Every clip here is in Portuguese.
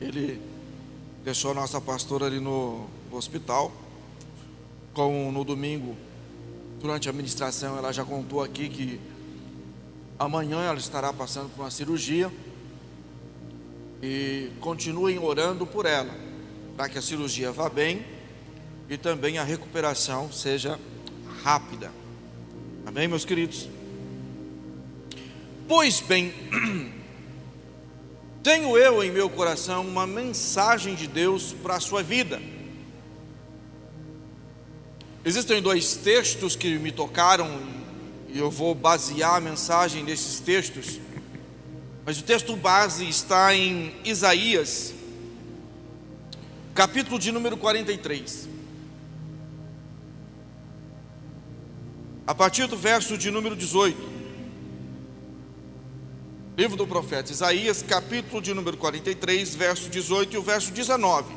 Ele deixou a nossa pastora ali no hospital. Como no domingo, durante a ministração, ela já contou aqui que amanhã ela estará passando por uma cirurgia. E continuem orando por ela, para que a cirurgia vá bem e também a recuperação seja rápida. Amém, meus queridos? Pois bem, tenho eu em meu coração uma mensagem de Deus para a sua vida. Existem dois textos que me tocaram e eu vou basear a mensagem nesses textos. Mas o texto base está em Isaías, capítulo de número 43. A partir do verso de número 18. Livro do profeta Isaías, capítulo de número 43, verso 18 e o verso 19.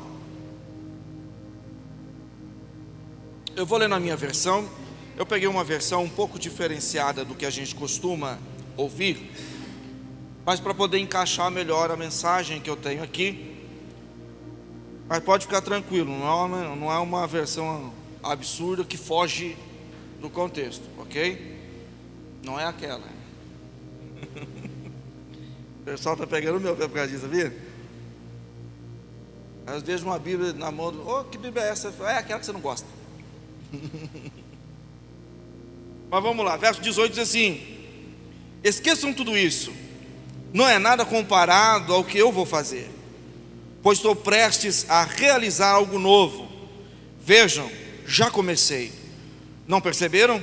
Eu vou ler na minha versão. Eu peguei uma versão um pouco diferenciada do que a gente costuma ouvir, mas para poder encaixar melhor a mensagem que eu tenho aqui. Mas pode ficar tranquilo, não é uma versão absurda que foge do contexto, ok? Não é aquela. O pessoal está pegando o meu pé por causa disso, sabia? Às vezes uma Bíblia na mão, que Bíblia é essa? É aquela que você não gosta. Mas vamos lá, verso 18 diz assim: esqueçam tudo isso, não é nada comparado ao que eu vou fazer, pois estou prestes a realizar algo novo. Vejam, já comecei. Não perceberam?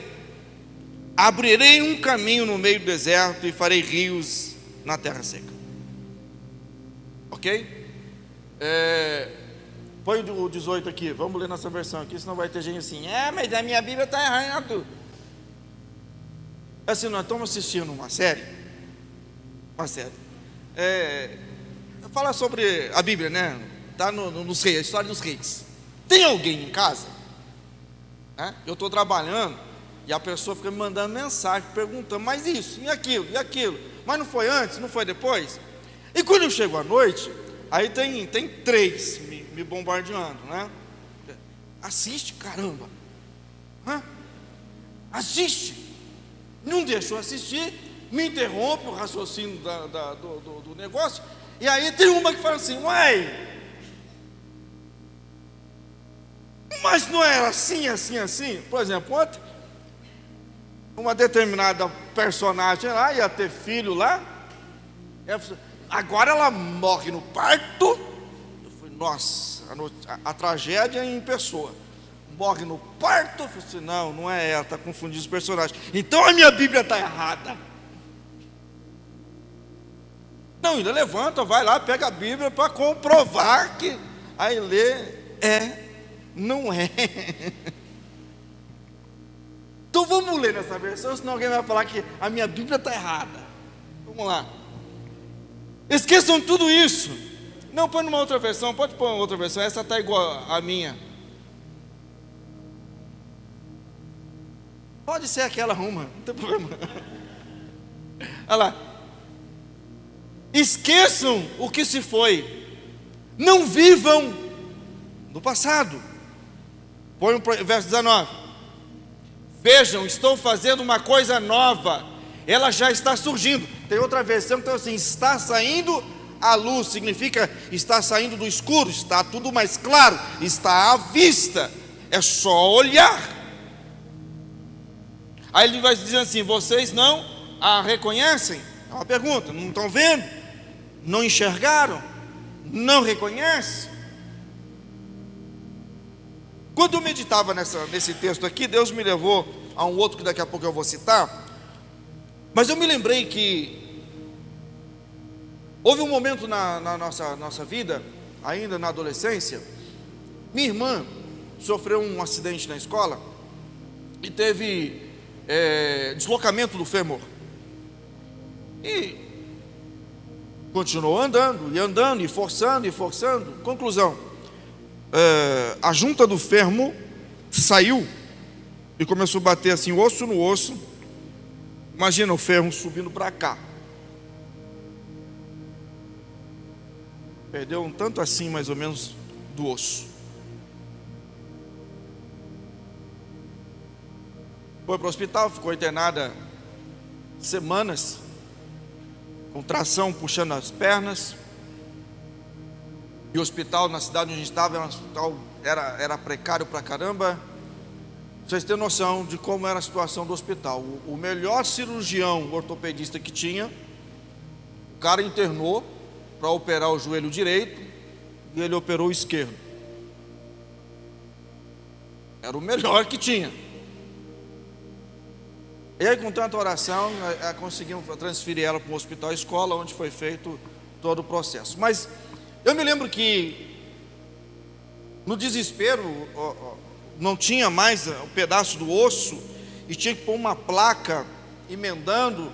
Abrirei um caminho no meio do deserto e farei rios na terra seca. Ok? Põe o 18 aqui, vamos ler nossa versão aqui, senão vai ter gente assim: mas a minha Bíblia está errado. Assim, nós estamos assistindo uma série. Fala sobre a Bíblia, né? Está nos reis, a história dos reis. Tem alguém em casa? Eu estou trabalhando e a pessoa fica me mandando mensagem, perguntando: mas isso, e aquilo, mas não foi antes, não foi depois? E quando eu chego à noite, aí tem três me bombardeando, né? Assiste, caramba, assiste. Não deixou assistir, me interrompe o raciocínio do negócio. E aí tem uma que fala assim: uai, mas não era assim. Por exemplo, ontem, uma determinada personagem lá ia ter filho lá, agora ela morre no parto. Eu falei: nossa, a tragédia em pessoa. Morre no parto. Eu falei assim: não é ela, está confundindo os personagens. Então a minha Bíblia está errada. Não, ainda levanta, vai lá, pega a Bíblia para comprovar que. Aí lê, não é. Então vamos ler nessa versão, senão alguém vai falar que a minha Bíblia está errada. Vamos lá. Esqueçam tudo isso. Não, põe numa outra versão, pode pôr uma outra versão, essa está igual à minha. Pode ser aquela uma, não tem problema. Olha lá. Esqueçam o que se foi, não vivam no passado. Põe o verso 19. Vejam, estou fazendo uma coisa nova, ela já está surgindo. Tem outra versão que está assim: está saindo a luz, significa está saindo do escuro, está tudo mais claro, está à vista, é só olhar. Aí ele vai dizer assim: vocês não a reconhecem? É uma pergunta, não estão vendo? Não enxergaram? Não reconhecem? Quando eu meditava nesse texto aqui, Deus me levou a um outro que daqui a pouco eu vou citar. Mas eu me lembrei que houve um momento na nossa vida, ainda na adolescência, minha irmã sofreu um acidente na escola e teve deslocamento do fêmur. E continuou andando, e forçando. Conclusão: a junta do fêmur saiu e começou a bater assim, osso no osso. Imagina o fêmur subindo para cá. Perdeu um tanto assim, mais ou menos, do osso. Foi para o hospital, ficou internada semanas, com tração puxando as pernas. E o hospital na cidade onde a gente estava era um hospital, era precário pra caramba. Vocês têm noção de como era a situação do hospital. O melhor cirurgião ortopedista que tinha, o cara internou para operar o joelho direito e ele operou o esquerdo. Era o melhor que tinha. E aí, com tanta oração, conseguimos transferir ela para um hospital escola, onde foi feito todo o processo. Mas eu me lembro que, no desespero, não tinha mais um pedaço do osso, e tinha que pôr uma placa emendando,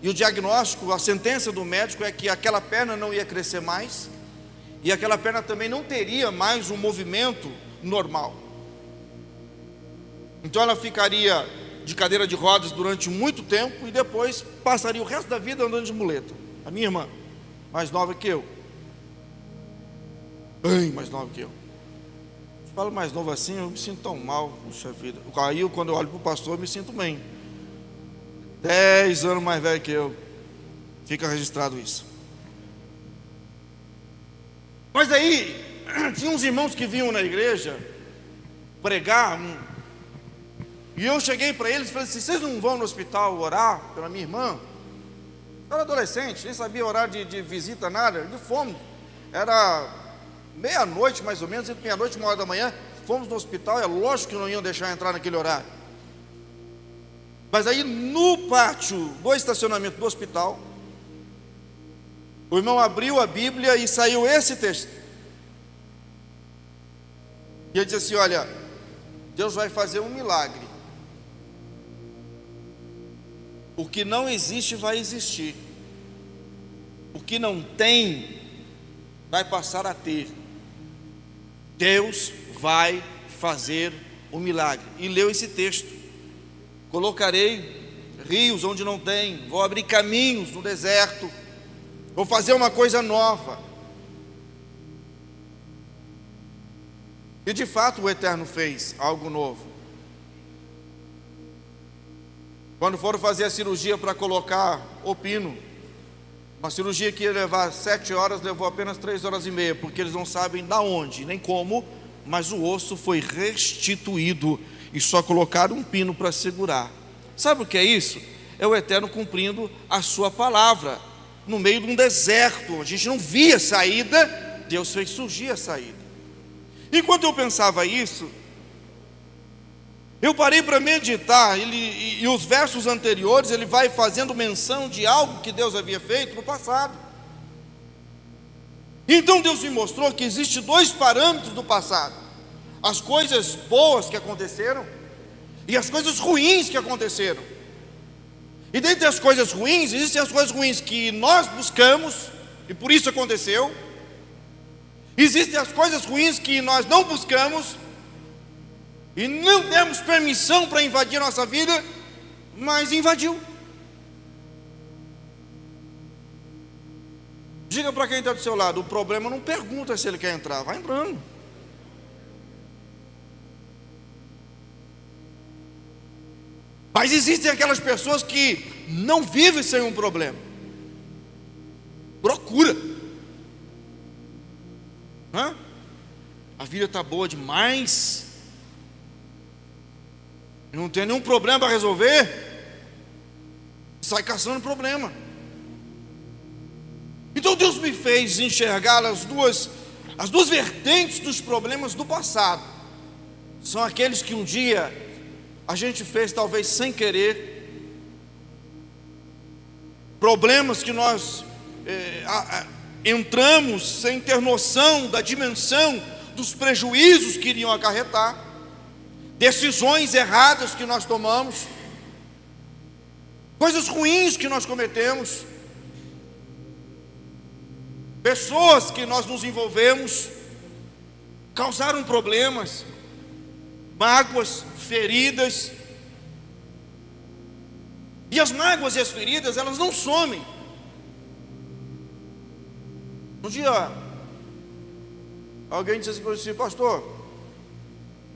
e o diagnóstico, a sentença do médico é que aquela perna não ia crescer mais, e aquela perna também não teria mais um movimento normal. Então ela ficaria de cadeira de rodas durante muito tempo, e depois passaria o resto da vida andando de muleta. A minha irmã, mais nova que eu, bem mais nova que eu. Falo mais novo assim, eu me sinto tão mal, puxa vida. Aí quando eu olho para o pastor, eu me sinto bem. 10 anos mais velho que eu. Fica registrado isso. Mas aí, tinha uns irmãos que vinham na igreja pregar, e eu cheguei para eles e falei assim: vocês não vão no hospital orar pela minha irmã? Eu era adolescente, nem sabia orar de visita, nada. E fomos, era meia-noite mais ou menos, entre meia-noite e 1h da manhã, fomos no hospital. É lógico que não iam deixar entrar naquele horário. Mas aí no pátio do estacionamento do hospital, o irmão abriu a Bíblia e saiu esse texto. E ele disse assim: olha, Deus vai fazer um milagre. O que não existe vai existir. O que não tem vai passar a ter. Deus vai fazer um milagre. E leu esse texto: colocarei rios onde não tem, vou abrir caminhos no deserto, vou fazer uma coisa nova. E de fato o Eterno fez algo novo. Quando foram fazer a cirurgia para colocar o pino, uma cirurgia que ia levar 7 horas, levou apenas 3h30, porque eles não sabem da onde, nem como, mas o osso foi restituído e só colocaram um pino para segurar. Sabe o que é isso? É o Eterno cumprindo a sua palavra, no meio de um deserto, a gente não via saída, Deus fez surgir a saída. Enquanto eu pensava isso, eu parei para meditar, e os versos anteriores, ele vai fazendo menção de algo que Deus havia feito no passado. Então Deus me mostrou que existem 2 parâmetros do passado: as coisas boas que aconteceram e as coisas ruins que aconteceram. E dentre as coisas ruins, existem as coisas ruins que nós buscamos, e por isso aconteceu. Existem as coisas ruins que nós não buscamos, e não demos permissão para invadir a nossa vida, mas invadiu. Diga para quem está do seu lado: o problema não pergunta se ele quer entrar, vai entrando. Mas existem aquelas pessoas que não vivem sem um problema, procura. A vida está boa demais, não tem nenhum problema para resolver, sai caçando problema. Então Deus me fez enxergar as duas vertentes dos problemas do passado. São aqueles que um dia a gente fez talvez sem querer, problemas que nós entramos sem ter noção da dimensão dos prejuízos que iriam acarretar, decisões erradas que nós tomamos, coisas ruins que nós cometemos, pessoas que nós nos envolvemos, causaram problemas, mágoas, feridas. E as mágoas e as feridas, elas não somem. Um dia Alguém disse assim: pastor,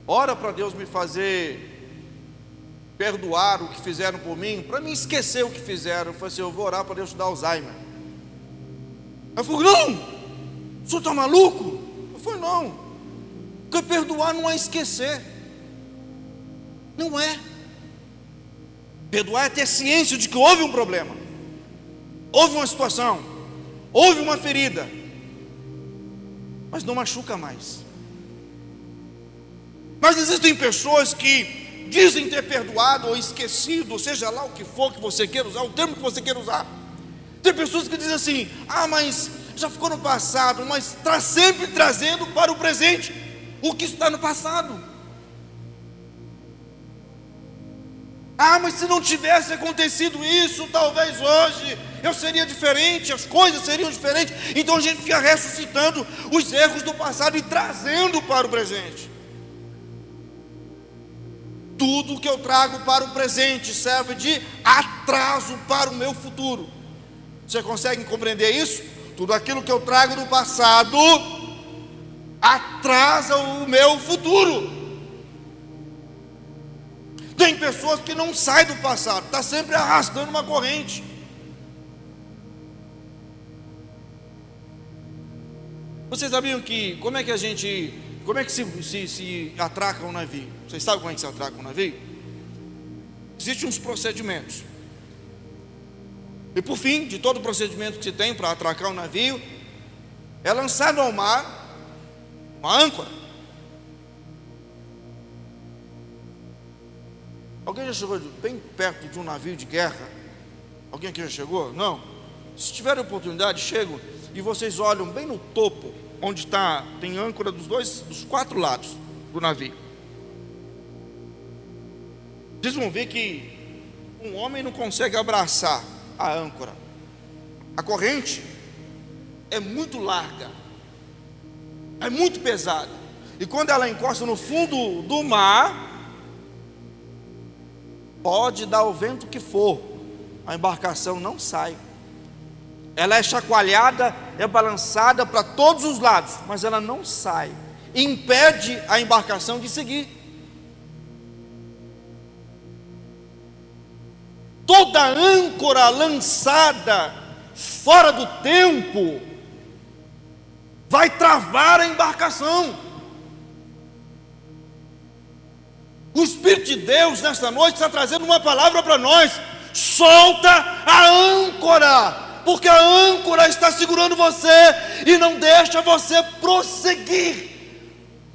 ora para Deus me fazer perdoar o que fizeram por mim, para mim esquecer o que fizeram. Eu falei assim: eu vou orar para Deus te dar Alzheimer. Eu falei: não, o senhor está maluco? Eu falei: não, porque perdoar não é esquecer, não é. Perdoar é ter ciência de que houve um problema, houve uma situação, houve uma ferida, mas não machuca mais. Mas existem pessoas que dizem ter perdoado ou esquecido, ou seja lá o que for que você queira usar, o termo que você queira usar. Tem pessoas que dizem assim: ah, mas já ficou no passado, mas está sempre trazendo para o presente o que está no passado. Ah, mas se não tivesse acontecido isso, talvez hoje eu seria diferente, as coisas seriam diferentes. Então a gente fica ressuscitando os erros do passado e trazendo para o presente. Tudo que eu trago para o presente serve de atraso para o meu futuro. Você consegue compreender isso? Tudo aquilo que eu trago do passado atrasa o meu futuro. Tem pessoas que não saem do passado, está sempre arrastando uma corrente. Vocês sabiam que, como é que se atraca um navio? Vocês sabem como é que se atraca um navio? Existem uns procedimentos. E por fim, de todo o procedimento que se tem para atracar um navio, é lançado ao mar uma âncora. Alguém já chegou bem perto de um navio de guerra? Alguém aqui já chegou? Não? Se tiverem oportunidade, chegam e vocês olham bem no topo, onde tem âncora dos 4 lados do navio. Vocês vão ver que um homem não consegue abraçar a âncora. A corrente é muito larga, é muito pesada, e quando ela encosta no fundo do mar, pode dar o vento que for, a embarcação não sai. Ela é chacoalhada, é balançada para todos os lados, mas ela não sai, impede a embarcação de seguir. Toda âncora lançada fora do tempo vai travar a embarcação. O Espírito de Deus nesta noite está trazendo uma palavra para nós: solta a âncora, porque a âncora está segurando você e não deixa você prosseguir.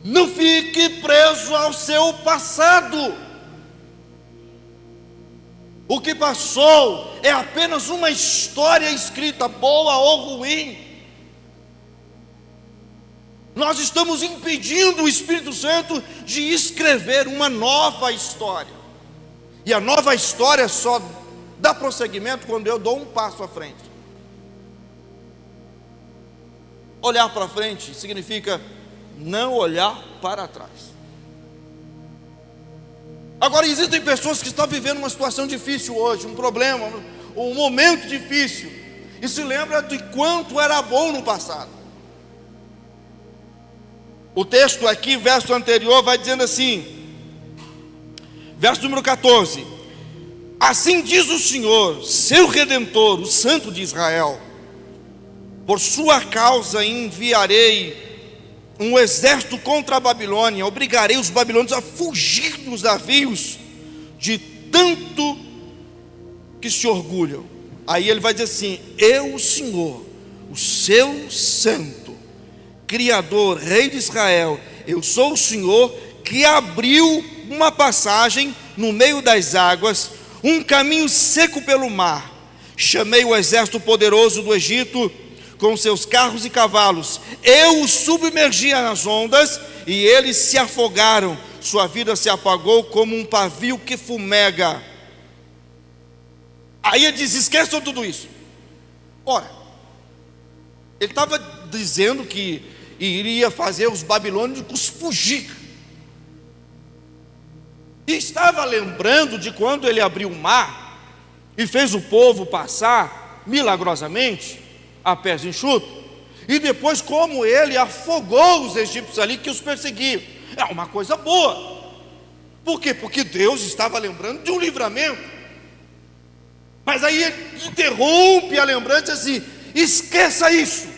Não fique preso ao seu passado. O que passou é apenas uma história escrita, boa ou ruim. Nós estamos impedindo o Espírito Santo de escrever uma nova história. E a nova história só dá prosseguimento quando eu dou um passo à frente. Olhar para frente significa não olhar para trás. Agora, existem pessoas que estão vivendo uma situação difícil hoje, um problema, um momento difícil, e se lembra de quanto era bom no passado. O texto aqui, verso anterior, vai dizendo assim, verso número 14: assim diz o Senhor, seu Redentor, o Santo de Israel: por sua causa enviarei um exército contra a Babilônia, obrigarei os babilônios a fugir dos navios, de tanto que se orgulham. Aí ele vai dizer assim: eu, o Senhor, o seu Santo, Criador, Rei de Israel, eu sou o Senhor que abriu uma passagem no meio das águas, um caminho seco pelo mar. Chamei o exército poderoso do Egito com seus carros e cavalos. Eu os submergi nas ondas e eles se afogaram. Sua vida se apagou como um pavio que fumega. Aí ele diz: esqueçam tudo isso. Ora, ele estava dizendo que iria fazer os babilônicos fugir. E estava lembrando de quando ele abriu o mar e fez o povo passar milagrosamente a pés enxutos. e depois como ele afogou os egípcios ali que os perseguiam. É uma coisa boa. Por quê? Porque Deus estava lembrando de um livramento. Mas aí ele interrompe a lembrança assim: esqueça isso.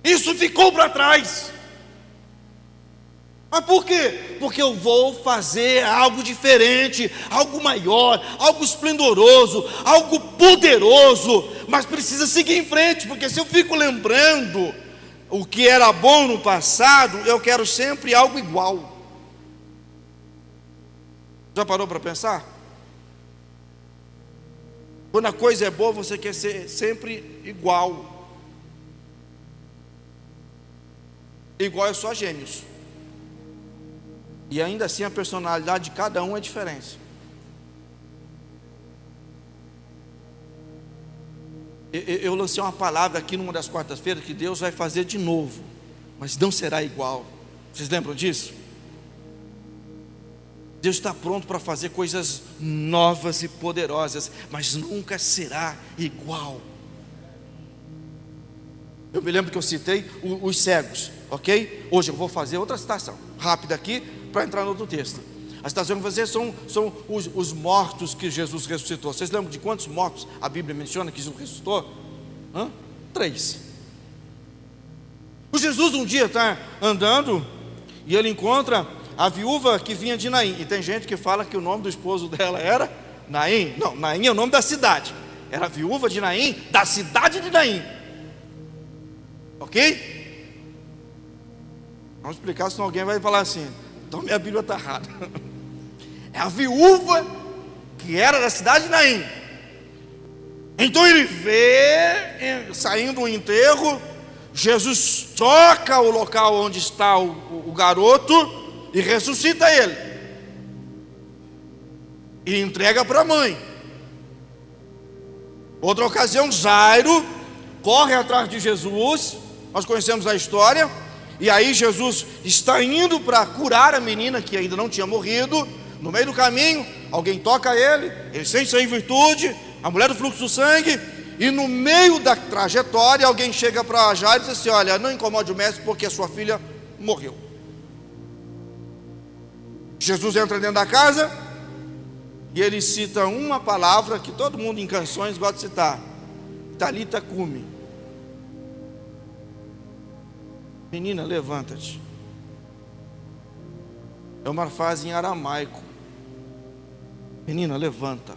Isso ficou para trás. Mas por quê? Porque eu vou fazer algo diferente, algo maior, algo esplendoroso, algo poderoso. Mas precisa seguir em frente, porque se eu fico lembrando o que era bom no passado, eu quero sempre algo igual. Já parou para pensar? Quando a coisa é boa, você quer ser sempre igual. Igual é só gêmeos. E ainda assim a personalidade de cada um é diferente. Eu lancei uma palavra aqui numa das quartas-feiras que Deus vai fazer de novo, mas não será igual. Vocês lembram disso? Deus está pronto para fazer coisas novas e poderosas, mas nunca será igual. Eu me lembro que eu citei os cegos, ok? Hoje eu vou fazer outra citação rápida aqui, para entrar no outro texto. A citação que eu vou fazer são os mortos que Jesus ressuscitou. Vocês lembram de quantos mortos a Bíblia menciona que Jesus ressuscitou? 3. O Jesus um dia está andando e ele encontra a viúva que vinha de Naim. E tem gente que fala que o nome do esposo dela era Naim. Não, Naim é o nome da cidade. Era a viúva de Naim, da cidade de Naim. Ok? Vamos explicar, senão alguém vai falar assim: então minha Bíblia está errada. É a viúva que era da cidade de Naim. Então ele vê, saindo do enterro, Jesus toca o local onde está o garoto e ressuscita ele. E entrega para a mãe. Outra ocasião, Jairo corre atrás de Jesus. Nós conhecemos a história. E aí Jesus está indo para curar a menina que ainda não tinha morrido. No meio do caminho, alguém toca ele sente sua virtude, a mulher do fluxo do sangue. E no meio da trajetória, alguém chega para Jairo e diz assim: olha, não incomode o mestre porque a sua filha morreu. Jesus entra dentro da casa e ele cita uma palavra que todo mundo em canções gosta de citar: Talita cumi. Menina, levanta-te. É uma frase em aramaico. Menina, levanta.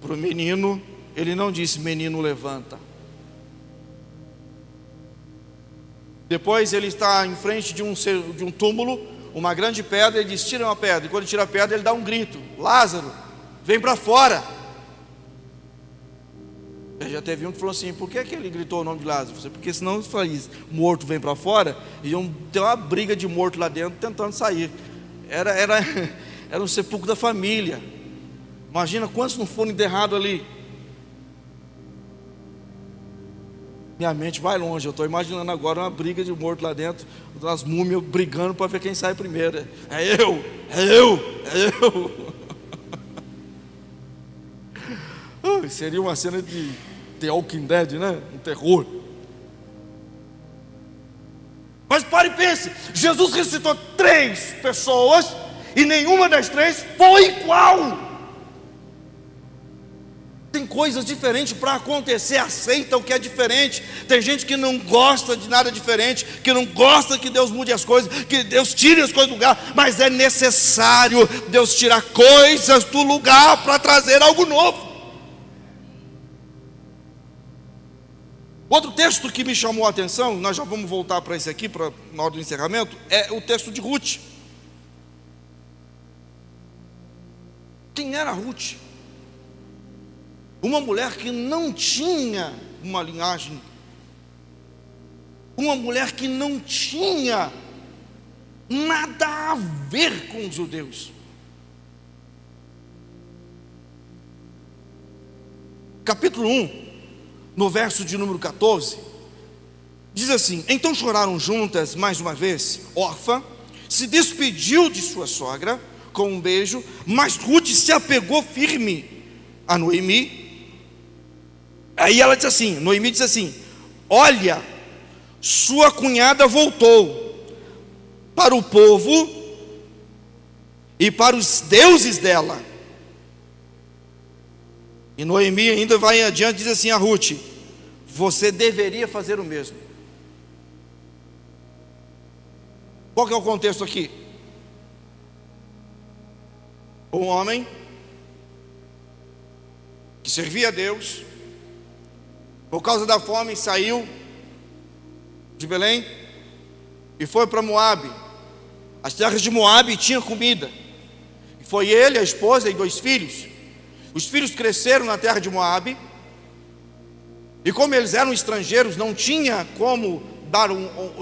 Para o menino, ele não disse: menino, levanta. Depois ele está em frente de um túmulo, uma grande pedra. Ele diz: tira uma pedra. E quando tira a pedra, ele dá um grito: Lázaro, vem para fora. Já teve um que falou assim: por que ele gritou o nome de Lázaro? Porque senão, se faz morto vem para fora, iam ter uma briga de morto lá dentro tentando sair. Era um sepulcro da família. Imagina quantos não foram enterrados ali. Minha mente vai longe. Eu estou imaginando agora uma briga de morto lá dentro, as múmias brigando para ver quem sai primeiro. É eu. Seria uma cena de The Walking Dead, né? Um terror. Mas pare e pense: Jesus ressuscitou 3 pessoas e nenhuma das 3 foi igual. Tem coisas diferentes para acontecer. Aceita o que é diferente. Tem gente que não gosta de nada diferente, que não gosta que Deus mude as coisas, que Deus tire as coisas do lugar. Mas é necessário Deus tirar coisas do lugar para trazer algo novo. Outro texto que me chamou a atenção, nós já vamos voltar para esse aqui, na hora do encerramento, é o texto de Ruth. Quem era Ruth? Uma mulher que não tinha uma linhagem, uma mulher que não tinha nada a ver com os judeus. Capítulo 1, no verso de número 14, diz assim: então choraram juntas mais uma vez. Orfa se despediu de sua sogra com um beijo, mas Ruth se apegou firme a Noemi. Aí ela diz assim, Noemi diz assim: olha, sua cunhada voltou para o povo e para os deuses dela. E Noemi ainda vai adiante e diz assim a Ruth: você deveria fazer o mesmo. Qual que é o contexto aqui? Um homem que servia a Deus, por causa da fome, saiu de Belém e foi para Moabe. As terras de Moabe tinham comida. E foi ele, a esposa e 2 filhos. Os filhos cresceram na terra de Moabe. E como eles eram estrangeiros, não tinha como dar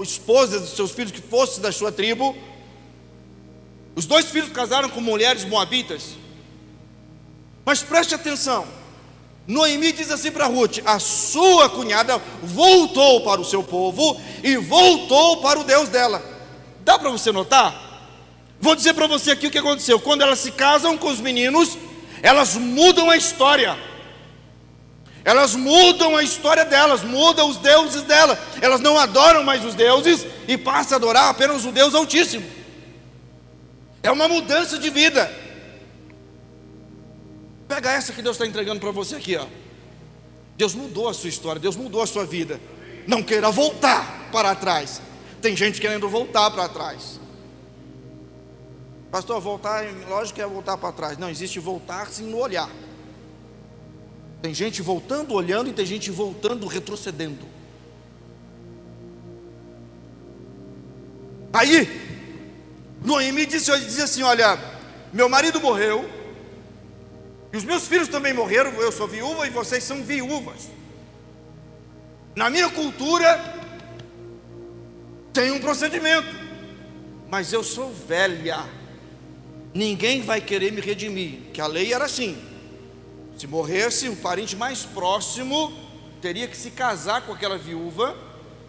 esposas dos seus filhos que fossem da sua tribo. Os 2 filhos casaram com mulheres moabitas. Mas preste atenção, Noemi diz assim para Ruth: a sua cunhada voltou para o seu povo e voltou para o Deus dela. Dá para você notar? Vou dizer para você aqui o que aconteceu. Quando elas se casam com os meninos, elas mudam a história. Elas mudam a história delas, mudam os deuses dela. Elas não adoram mais os deuses e passam a adorar apenas o Deus Altíssimo. É uma mudança de vida. Pega essa que Deus está entregando para você aqui, ó. Deus mudou a sua história, Deus mudou a sua vida. Não queira voltar para trás. Tem gente querendo voltar para trás. Pastor, voltar, lógico que é voltar para trás. Não, existe voltar sim no olhar. Tem gente voltando olhando e tem gente voltando retrocedendo. Aí Noemi disse assim: olha, meu marido morreu e os meus filhos também morreram. Eu sou viúva e vocês são viúvas. Na minha cultura tem um procedimento, mas eu sou velha, ninguém vai querer me redimir. Que a lei era assim: se morresse um parente mais próximo, teria que se casar com aquela viúva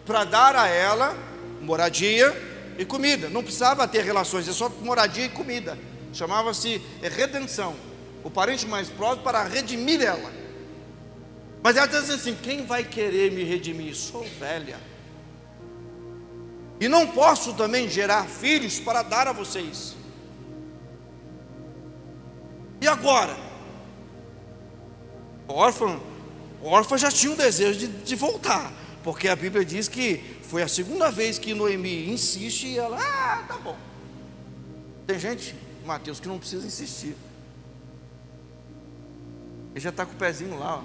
para dar a ela moradia e comida. Não precisava ter relações, é só moradia e comida. Chamava-se redenção. O parente mais próximo para redimir ela. Mas ela diz assim: quem vai querer me redimir? Sou velha e não posso também gerar filhos para dar a vocês. E agora? Órfã já tinha um desejo de voltar, porque a Bíblia diz que foi a segunda vez que Noemi insiste e ela: tá bom. Tem gente, Mateus, que não precisa insistir. Ele já está com o pezinho lá,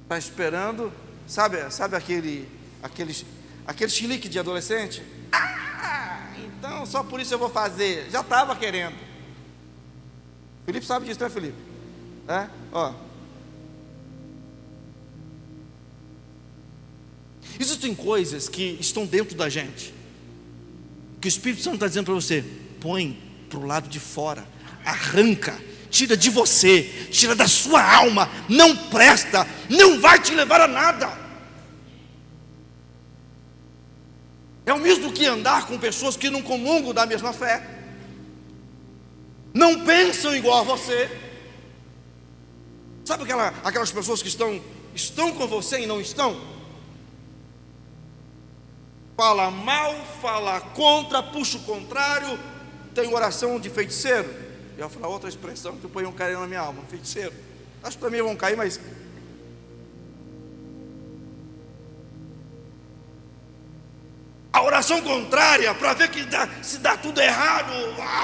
está esperando. Sabe aquele chilique de adolescente? Então só por isso eu vou fazer. Já estava querendo. Felipe sabe disso, não é, Felipe? Existem coisas que estão dentro da gente, que o Espírito Santo está dizendo para você: põe para o lado de fora, arranca, tira de você, tira da sua alma. Não presta, não vai te levar a nada. É o mesmo que andar com pessoas que não comungam da mesma fé, não pensam igual a você. Sabe aquelas pessoas que estão com você e não estão? Fala mal, fala contra, puxa o contrário. Tem oração de feiticeiro. Eu vou falar outra expressão que põe um carinho na minha alma: feiticeiro. Acho que também vão cair, mas a oração contrária, para ver que se dá tudo errado,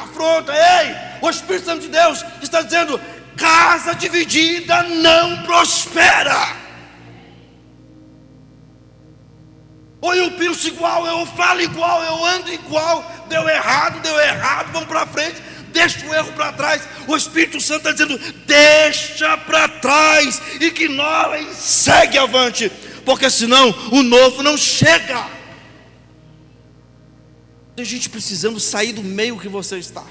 afronta. Ei, o Espírito Santo de Deus está dizendo: casa dividida não prospera. Ou eu penso igual, eu falo igual, eu ando igual. Deu errado, vamos para frente, deixa o erro para trás. O Espírito Santo está dizendo: deixa para trás, ignora e segue avante, porque senão o novo não chega. Tem gente precisando sair do meio que você está.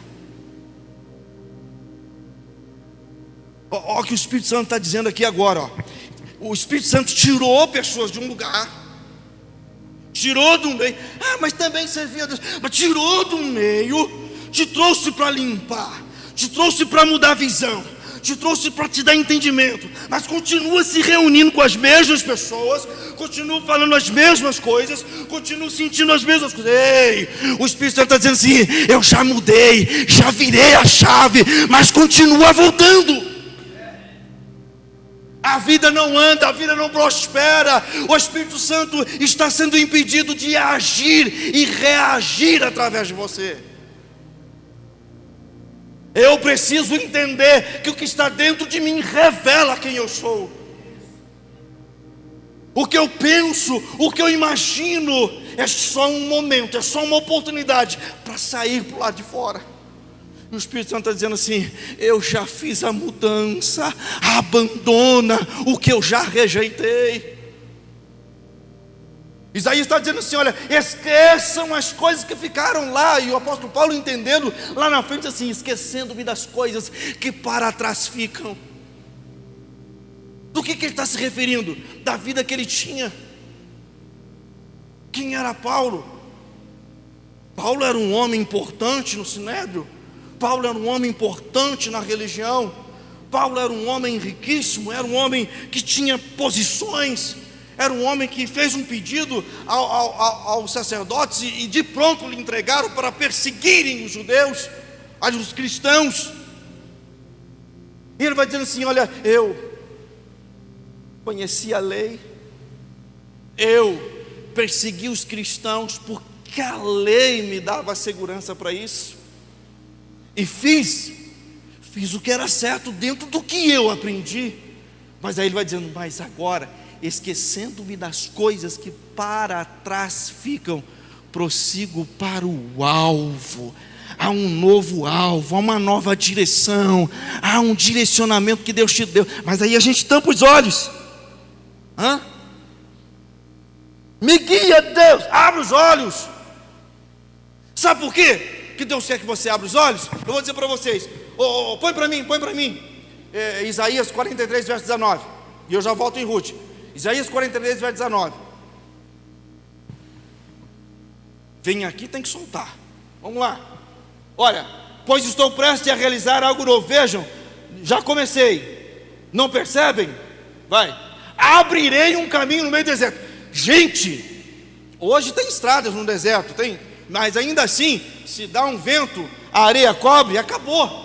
Olha o que o Espírito Santo está dizendo aqui agora. O Espírito Santo tirou pessoas de um lugar, tirou do meio. Mas também servia a Deus. Mas tirou do meio, te trouxe para limpar, te trouxe para mudar a visão, te trouxe para te dar entendimento, mas continua se reunindo com as mesmas pessoas, continua falando as mesmas coisas, continua sentindo as mesmas coisas. Ei, o Espírito Santo está dizendo assim: eu já mudei, já virei a chave, mas continua voltando. A vida não anda, a vida não prospera. O Espírito Santo está sendo impedido de agir e reagir através de você. Eu preciso entender que o que está dentro de mim revela quem eu sou. O que eu penso, o que eu imagino é só um momento, é só uma oportunidade para sair para o lado de fora. E o Espírito Santo está dizendo assim: eu já fiz a mudança, abandona o que eu já rejeitei. Isaías está dizendo assim: olha, esqueçam as coisas que ficaram lá. E o apóstolo Paulo entendendo lá na frente assim: esquecendo-me das coisas que para trás ficam. Do que ele está se referindo? Da vida que ele tinha. Quem era Paulo? Paulo era um homem importante no Sinédrio. Paulo era um homem importante na religião. Paulo era um homem riquíssimo, era um homem que tinha posições, era um homem que fez um pedido aos sacerdotes e de pronto lhe entregaram para perseguirem os judeus, os cristãos. E ele vai dizendo assim: olha, eu conheci a lei, eu persegui os cristãos porque a lei me dava segurança para isso. E fiz o que era certo dentro do que eu aprendi. Mas aí ele vai dizendo: mas agora, esquecendo-me das coisas que para trás ficam, prossigo para o alvo. Há um novo alvo, há uma nova direção, há um direcionamento que Deus te deu. Mas aí a gente tampa os olhos. Me guia, Deus, abre os olhos. Sabe por quê que Deus quer que você abra os olhos? Eu vou dizer para vocês. Põe para mim. Isaías 43, verso 19. E eu já volto em Ruth. Isaías 43, verso 19. Vem aqui, tem que soltar. Vamos lá. Olha, pois estou prestes a realizar algo novo. Vejam, já comecei. Não percebem? Vai. Abrirei um caminho no meio do deserto. Gente, hoje tem estradas no deserto, tem, mas ainda assim, se dá um vento, a areia cobre e acabou.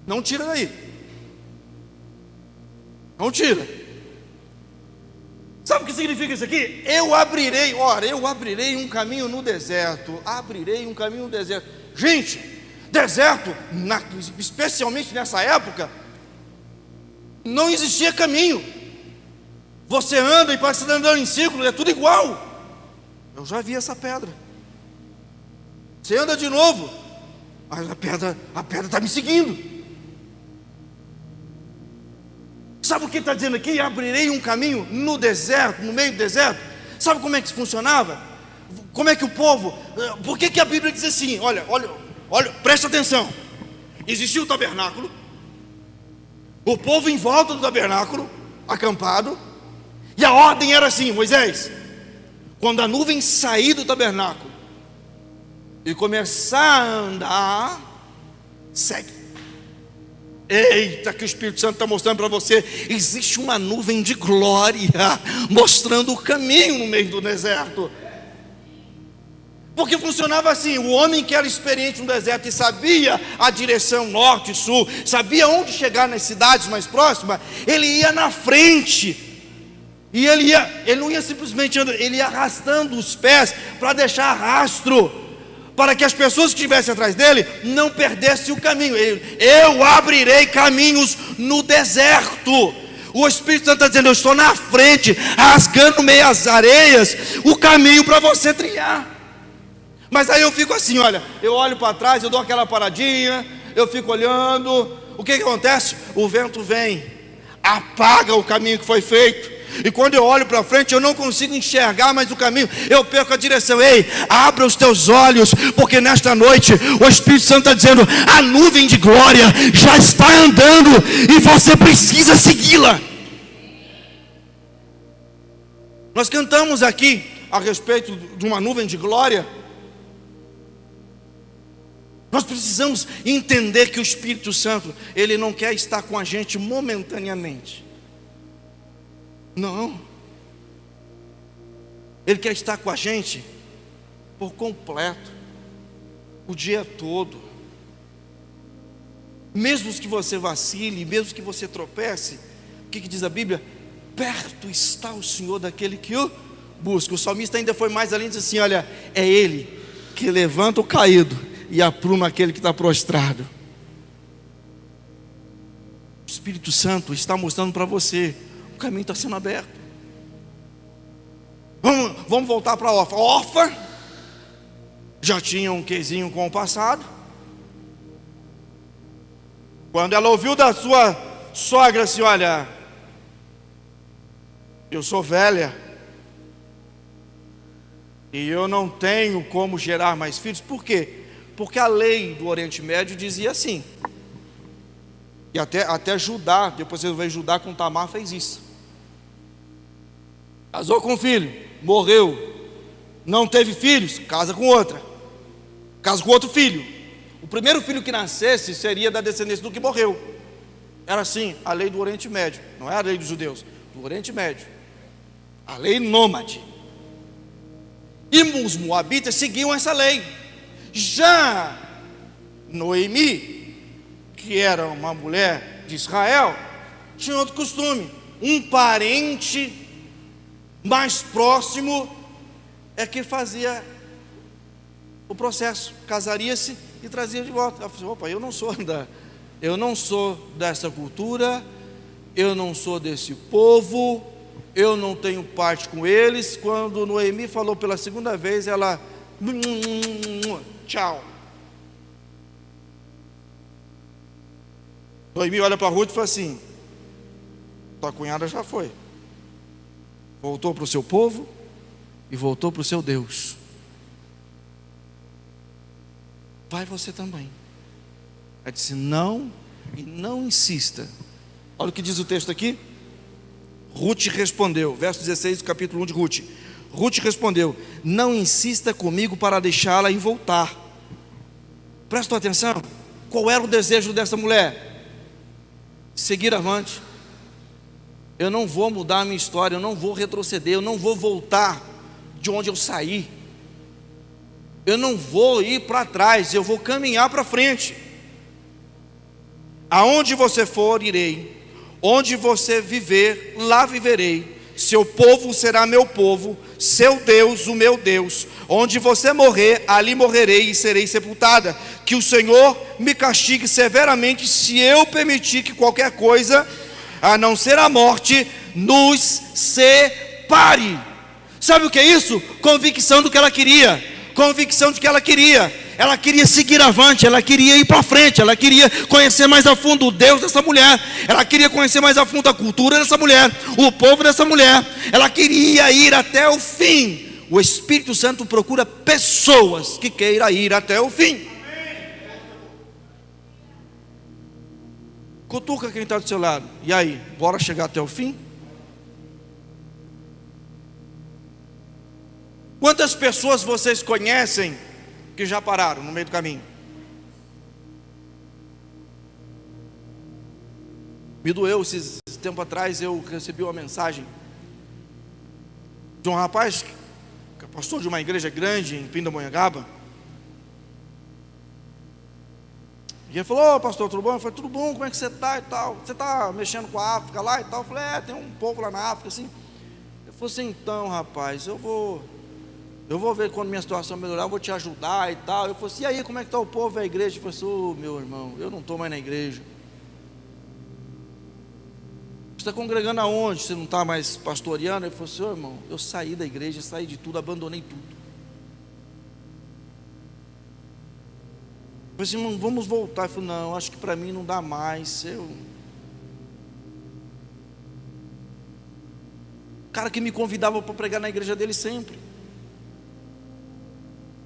Não tira daí. Não tira. Sabe o que significa isso aqui? Eu abrirei um caminho no deserto. Abrirei um caminho no deserto. Gente, deserto, especialmente nessa época, não existia caminho. Você anda e parece que está andando em círculo, é tudo igual. Eu já vi essa pedra. Você anda de novo, mas a pedra está me seguindo. Sabe o que está dizendo aqui? Abrirei um caminho no deserto, no meio do deserto. Sabe como é que isso funcionava? Como é que o povo... Por que a Bíblia diz assim? Olha, presta atenção. Existia o tabernáculo, o povo em volta do tabernáculo, acampado, e a ordem era assim: Moisés, quando a nuvem sair do tabernáculo e começar a andar, segue. Eita, que o Espírito Santo está mostrando para você. Existe uma nuvem de glória mostrando o caminho no meio do deserto. Porque funcionava assim: o homem que era experiente no deserto e sabia a direção norte e sul, sabia onde chegar nas cidades mais próximas, ele ia na frente. E ele não ia simplesmente andando, ele ia arrastando os pés para deixar rastro, para que as pessoas que estivessem atrás dele não perdessem o caminho. Eu abrirei caminhos no deserto. O Espírito Santo está dizendo: eu estou na frente, rasgando meias areias, o caminho para você trilhar. Mas aí eu fico assim, olha, eu olho para trás, eu dou aquela paradinha, eu fico olhando. O que acontece? O vento vem, apaga o caminho que foi feito. E quando eu olho para frente, eu não consigo enxergar mais o caminho, eu perco a direção. Ei, abra os teus olhos, porque nesta noite o Espírito Santo está dizendo: a nuvem de glória já está andando e você precisa segui-la. Nós cantamos aqui a respeito de uma nuvem de glória. Nós precisamos entender que o Espírito Santo, ele não quer estar com a gente momentaneamente. Não. Ele quer estar com a gente por completo, o dia todo. Mesmo que você vacile, mesmo que você tropece, o que diz a Bíblia? Perto está o Senhor daquele que o busca. O salmista ainda foi mais além e disse assim: olha, é Ele que levanta o caído e apruma aquele que está prostrado. O Espírito Santo está mostrando para você, o caminho está sendo aberto. Vamos voltar para Orfa. Orfa já tinha um quezinho com o passado. Quando ela ouviu da sua sogra assim: olha, eu sou velha e eu não tenho como gerar mais filhos. Por quê? Porque a lei do Oriente Médio dizia assim. E até Judá, depois você vê Judá com Tamar, fez isso. Casou com um filho, morreu, não teve filhos, casa com outra, casa com outro filho. O primeiro filho que nascesse seria da descendência do que morreu. Era assim a lei do Oriente Médio. Não é a lei dos judeus, do Oriente Médio, a lei nômade. E os moabitas seguiam essa lei. Já Noemi, que era uma mulher de Israel, tinha outro costume. Um parente mais próximo é que fazia o processo, casaria-se e trazia de volta. Ela falou: opa, eu não sou dessa cultura, eu não sou desse povo, eu não tenho parte com eles. Quando Noemi falou pela segunda vez, ela tchau. Noemi olha para Ruth e fala assim: tua cunhada já foi, voltou para o seu povo e voltou para o seu Deus. Vai você também. Ela disse: não, e não insista. Olha o que diz o texto aqui. Ruth respondeu, verso 16 do capítulo 1 de Ruth. Ruth respondeu: não insista comigo para deixá-la e voltar. Presta atenção. Qual era o desejo dessa mulher? Seguir avante. Eu não vou mudar a minha história, eu não vou retroceder, eu não vou voltar de onde eu saí, eu não vou ir para trás, eu vou caminhar para frente. Aonde você for, irei. Onde você viver, lá viverei. Seu povo será meu povo, seu Deus, o meu Deus. Onde você morrer, ali morrerei e serei sepultada. Que o Senhor me castigue severamente se eu permitir que qualquer coisa, a não ser a morte, nos separe. Sabe o que é isso? Convicção do que ela queria. Convicção de que ela queria seguir avante, ela queria ir para frente, ela queria conhecer mais a fundo o Deus dessa mulher, ela queria conhecer mais a fundo a cultura dessa mulher, o povo dessa mulher, ela queria ir até o fim. O Espírito Santo procura pessoas que queiram ir até o fim. Cutuca quem está do seu lado. E aí, bora chegar até o fim? Quantas pessoas vocês conhecem que já pararam no meio do caminho? Me doeu, esse tempo atrás eu recebi uma mensagem de um rapaz que é pastor de uma igreja grande em Pindamonhangaba. E ele falou: ô pastor, tudo bom? Eu falei: tudo bom, como é que você está e tal? Você está mexendo com a África lá e tal? Eu falei: tem um povo lá na África assim. Ele falou assim: então rapaz, eu vou ver quando minha situação melhorar, eu vou te ajudar e tal. Eu falei assim: e aí, como é que está o povo e a igreja? Ele falou assim: ô meu irmão, eu não estou mais na igreja. Você está congregando aonde? Você não está mais pastoreando? Ele falou assim: ô irmão, eu saí da igreja, saí de tudo, abandonei tudo. Eu falei assim: irmão, vamos voltar. Ele falou: não, acho que para mim não dá mais. O cara que me convidava para pregar na igreja dele sempre.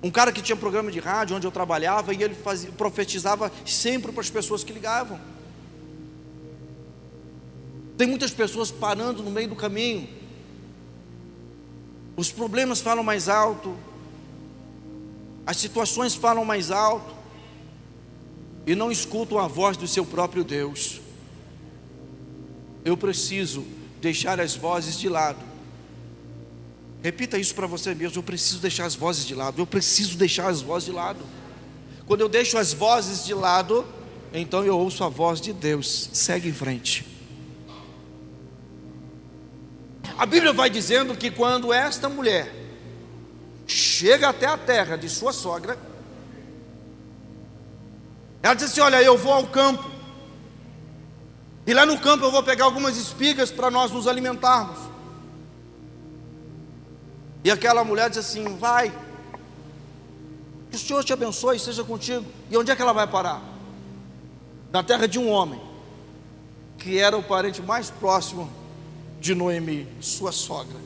Um cara que tinha programa de rádio onde eu trabalhava, e ele profetizava sempre para as pessoas que ligavam. Tem muitas pessoas parando no meio do caminho. Os problemas falam mais alto, as situações falam mais alto, e não escutam a voz do seu próprio Deus. Eu preciso deixar as vozes de lado. Repita isso para você mesmo: eu preciso deixar as vozes de lado. Eu preciso deixar as vozes de lado. Quando eu deixo as vozes de lado, então eu ouço a voz de Deus. Segue em frente. A Bíblia vai dizendo que quando esta mulher chega até a terra de sua sogra, ela diz assim: olha, eu vou ao campo, e lá no campo eu vou pegar algumas espigas para nós nos alimentarmos. E aquela mulher diz assim: vai, que o Senhor te abençoe, seja contigo. E onde é que ela vai parar? Na terra de um homem, que era o parente mais próximo de Noemi, sua sogra.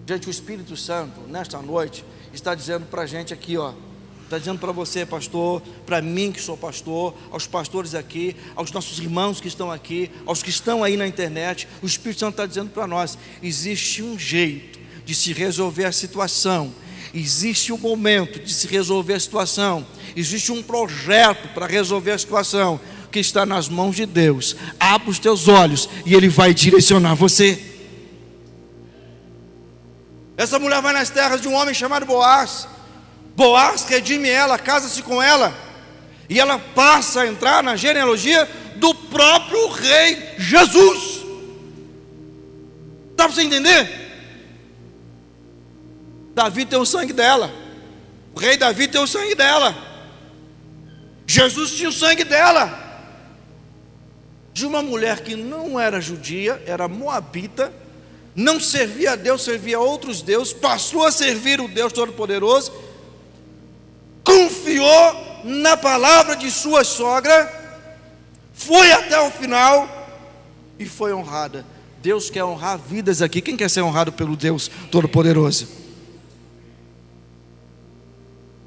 Gente, o Espírito Santo, nesta noite, está dizendo para a gente aqui, ó, está dizendo para você, pastor, para mim que sou pastor, aos pastores aqui, aos nossos irmãos que estão aqui, aos que estão aí na internet, o Espírito Santo está dizendo para nós: existe um jeito de se resolver a situação, existe um momento de se resolver a situação, existe um projeto para resolver a situação, que está nas mãos de Deus. Abra os teus olhos e Ele vai direcionar você. Essa mulher vai nas terras de um homem chamado Boaz. Boaz redime ela, casa-se com ela, e ela passa a entrar na genealogia do próprio rei Jesus. Dá para você entender? Davi tem o sangue dela, o rei Davi tem o sangue dela, Jesus tinha o sangue dela. De uma mulher que não era judia, era moabita, não servia a Deus, servia a outros deuses, passou a servir o Deus Todo-Poderoso, confiou na palavra de sua sogra, foi até o final e foi honrada. Deus quer honrar vidas aqui. Quem quer ser honrado pelo Deus Todo-Poderoso?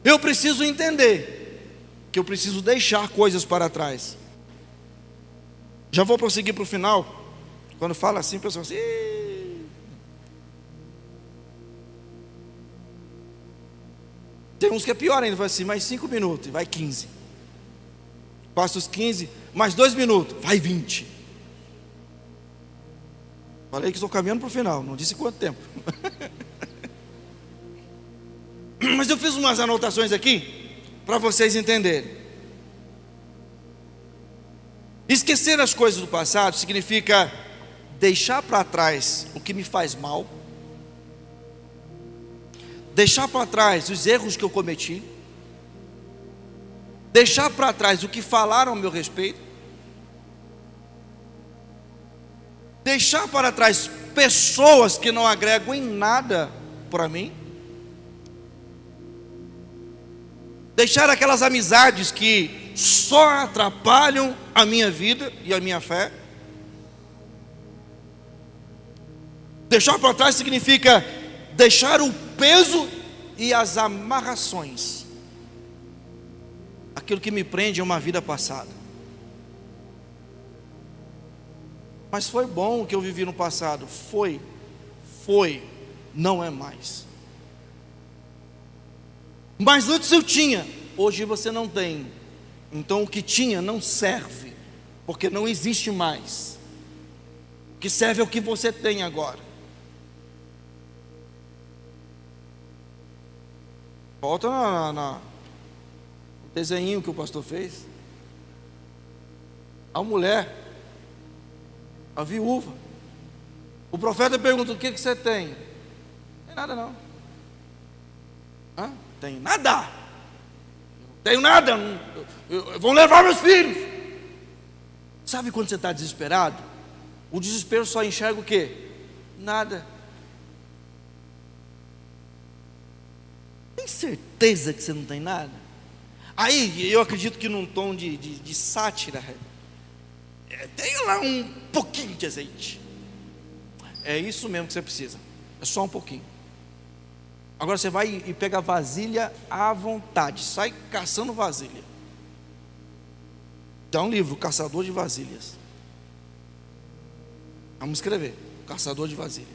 Eu preciso entender que eu preciso deixar coisas para trás. Já vou prosseguir para o final. Quando fala assim, o pessoal assim: tem uns que é pior ainda, vai assim, mais 5 minutos, e vai 15. Passa os 15, mais 2 minutos, vai 20. Falei que estou caminhando para o final, não disse quanto tempo. Mas eu fiz umas anotações aqui, para vocês entenderem. Esquecer as coisas do passado significa deixar para trás o que me faz mal, deixar para trás os erros que eu cometi, deixar para trás o que falaram a meu respeito, deixar para trás pessoas que não agregam em nada para mim, deixar aquelas amizades que só atrapalham a minha vida e a minha fé. Deixar para trás significa deixar o peso e as amarrações, aquilo que me prende a uma vida passada. Mas foi bom o que eu vivi no passado. Foi, não é mais. Mas antes eu tinha, hoje você não tem. Então o que tinha não serve, porque não existe mais. O que serve é o que você tem agora. Volta no desenho que o pastor fez. A mulher, a viúva. O profeta pergunta: o que você tem? Não tem nada não. Tem nada. Não tenho nada. Vão levar meus filhos. Sabe quando você está desesperado? O desespero só enxerga o quê? Nada. Tem certeza que você não tem nada? Aí eu acredito que num tom de sátira, tem lá um pouquinho de azeite. É isso mesmo que você precisa. É só um pouquinho. Agora você vai e pega vasilha à vontade. Sai caçando vasilha. Dá um livro, Caçador de Vasilhas. Vamos escrever, Caçador de Vasilhas.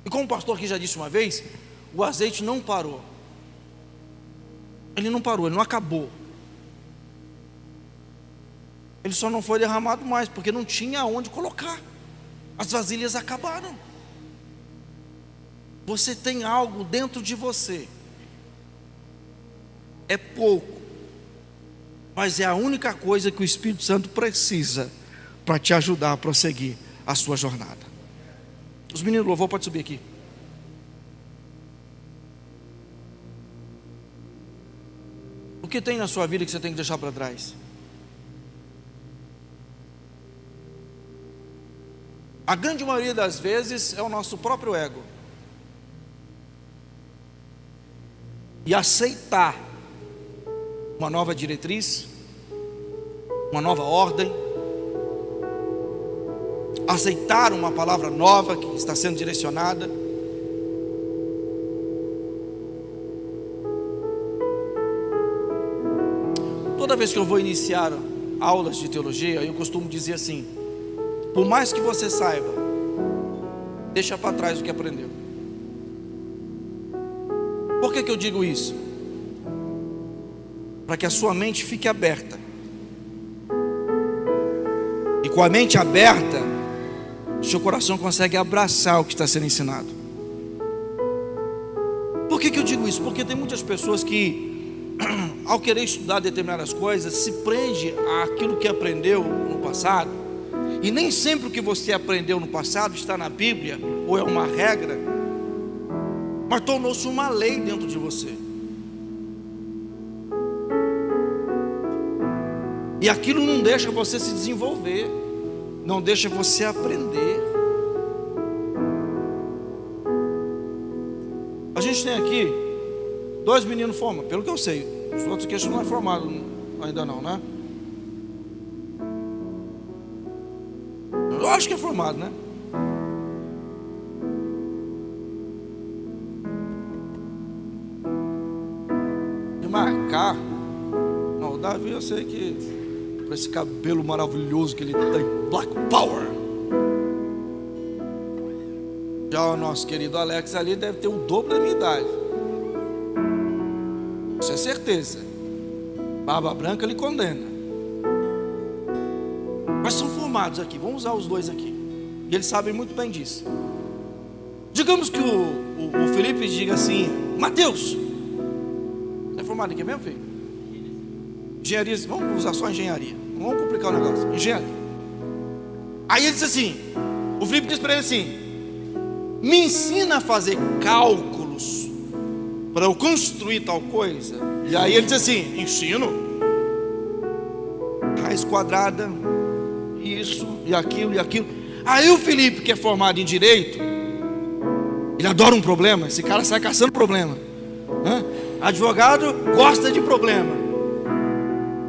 E como o pastor aqui já disse uma vez, o azeite não parou. Ele não parou, ele não acabou. Ele só não foi derramado mais, porque não tinha onde colocar. As vasilhas acabaram. Você tem algo dentro de você. É pouco, mas é a única coisa que o Espírito Santo precisa para te ajudar a prosseguir a sua jornada. Os meninos do louvor podem subir aqui. O que tem na sua vida que você tem que deixar para trás? A grande maioria das vezes é o nosso próprio ego. E aceitar uma nova diretriz, uma nova ordem, aceitar uma palavra nova que está sendo direcionada. Toda vez que eu vou iniciar aulas de teologia, eu costumo dizer assim: por mais que você saiba, deixa para trás o que aprendeu. Por que eu digo isso? Para que a sua mente fique aberta. E com a mente aberta, seu coração consegue abraçar o que está sendo ensinado. Por que eu digo isso? Porque tem muitas pessoas que, ao querer estudar determinadas coisas, se prende àquilo que aprendeu no passado. E nem sempre o que você aprendeu no passado está na Bíblia, ou é uma regra, mas tornou-se uma lei dentro de você. E aquilo não deixa você se desenvolver, não deixa você aprender. A gente tem aqui 2 meninos formados, pelo que eu sei. Os outros aqui não é formado ainda não, né? Eu acho que é formado, né? De marcar. Não, o Davi eu sei que com esse cabelo maravilhoso que ele tem, Black Power. Já o nosso querido Alex ali deve ter o dobro da minha idade. Isso é certeza. Barba branca lhe condena. Mas são formados aqui, vamos usar os 2 aqui. E eles sabem muito bem disso. Digamos que o Felipe diga assim: Mateus, você é formado aqui mesmo, filho? Engenharia, vamos usar só engenharia, não vamos complicar o negócio. Engenharia. Aí ele diz assim, o Felipe diz para ele assim: me ensina a fazer cálculos para eu construir tal coisa. E aí ele diz assim: ensino. Raiz quadrada, isso e aquilo e aquilo. Aí o Felipe, que é formado em direito, ele adora um problema. Esse cara sai caçando problema, né? Advogado gosta de problema,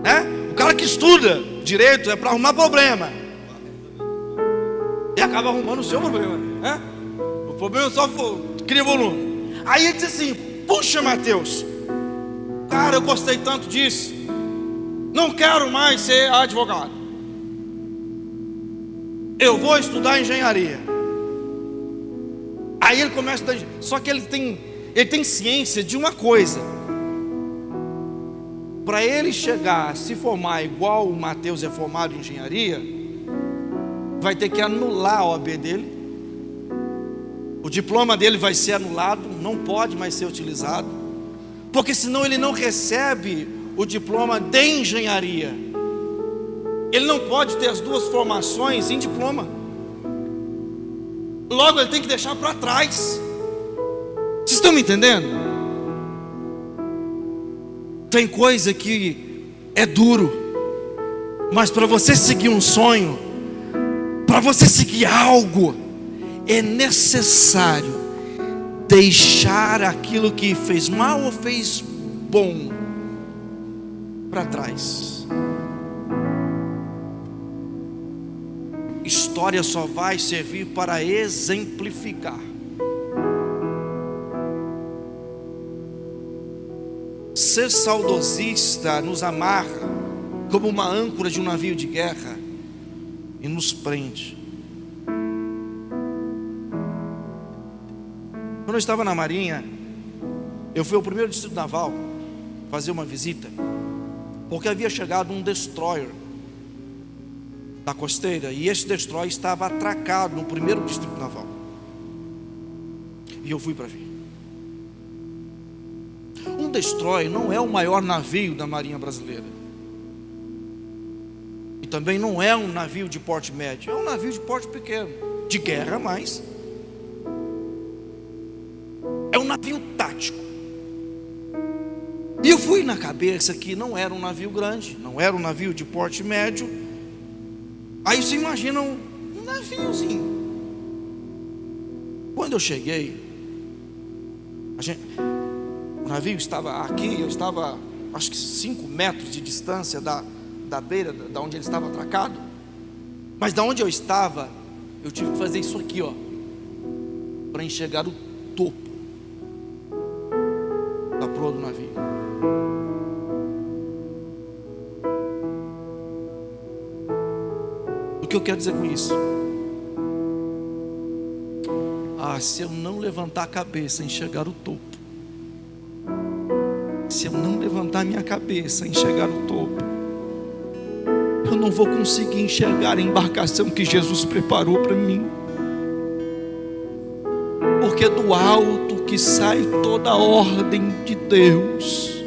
né? O cara que estuda direito é para arrumar problema e acaba arrumando o seu problema, né? O problema só cria volume. Aí ele diz assim: puxa, Mateus, cara, eu gostei tanto disso, não quero mais ser advogado, eu vou estudar engenharia. Aí ele começa a... Só que ele tem ciência de uma coisa: para ele chegar a se formar igual o Mateus é formado em engenharia, vai ter que anular a OAB dele, o diploma dele vai ser anulado, não pode mais ser utilizado, porque senão ele não recebe o diploma de engenharia. Ele não pode ter as 2 formações em diploma. Logo ele tem que deixar para trás. Vocês estão me entendendo? Tem coisa que é duro, mas para você seguir um sonho, para você seguir algo, é necessário deixar aquilo que fez mal ou fez bom para trás. História só vai servir para exemplificar. Ser saudosista nos amarra como uma âncora de um navio de guerra e nos prende. Quando eu estava na Marinha, Eu fui ao primeiro distrito naval fazer uma visita, porque havia chegado um destroyer da costeira, e esse destroyer estava atracado no primeiro distrito naval, e eu fui para ver. Um destroyer não é o maior navio da Marinha Brasileira, e também não é um navio de porte médio, é um navio de porte pequeno, de guerra, mas é um navio tático. E eu fui na cabeça que não era um navio grande, não era um navio de porte médio. Aí você imagina um naviozinho. Quando eu cheguei, o navio estava aqui, eu estava acho que 5 metros de distância da beira, da onde ele estava atracado. Mas da onde eu estava, eu tive que fazer isso aqui, ó, para enxergar o topo da proa do navio. O que eu quero dizer com isso? Se eu não levantar a cabeça e enxergar o topo, se eu não levantar minha cabeça e enxergar o topo, eu não vou conseguir enxergar a embarcação que Jesus preparou para mim. Porque do alto que sai toda a ordem de Deus.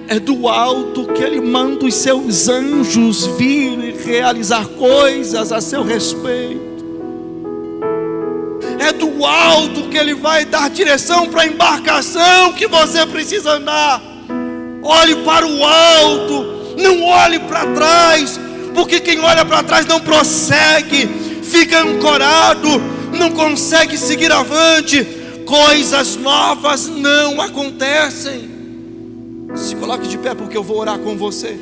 É do alto que Ele manda os seus anjos vir e realizar coisas a seu respeito. É do alto que Ele vai dar direção para a embarcação que você precisa andar. Olhe para o alto, não olhe para trás, porque quem olha para trás não prossegue, fica ancorado, não consegue seguir avante. Coisas novas não acontecem. Se coloque de pé, porque eu vou orar com você.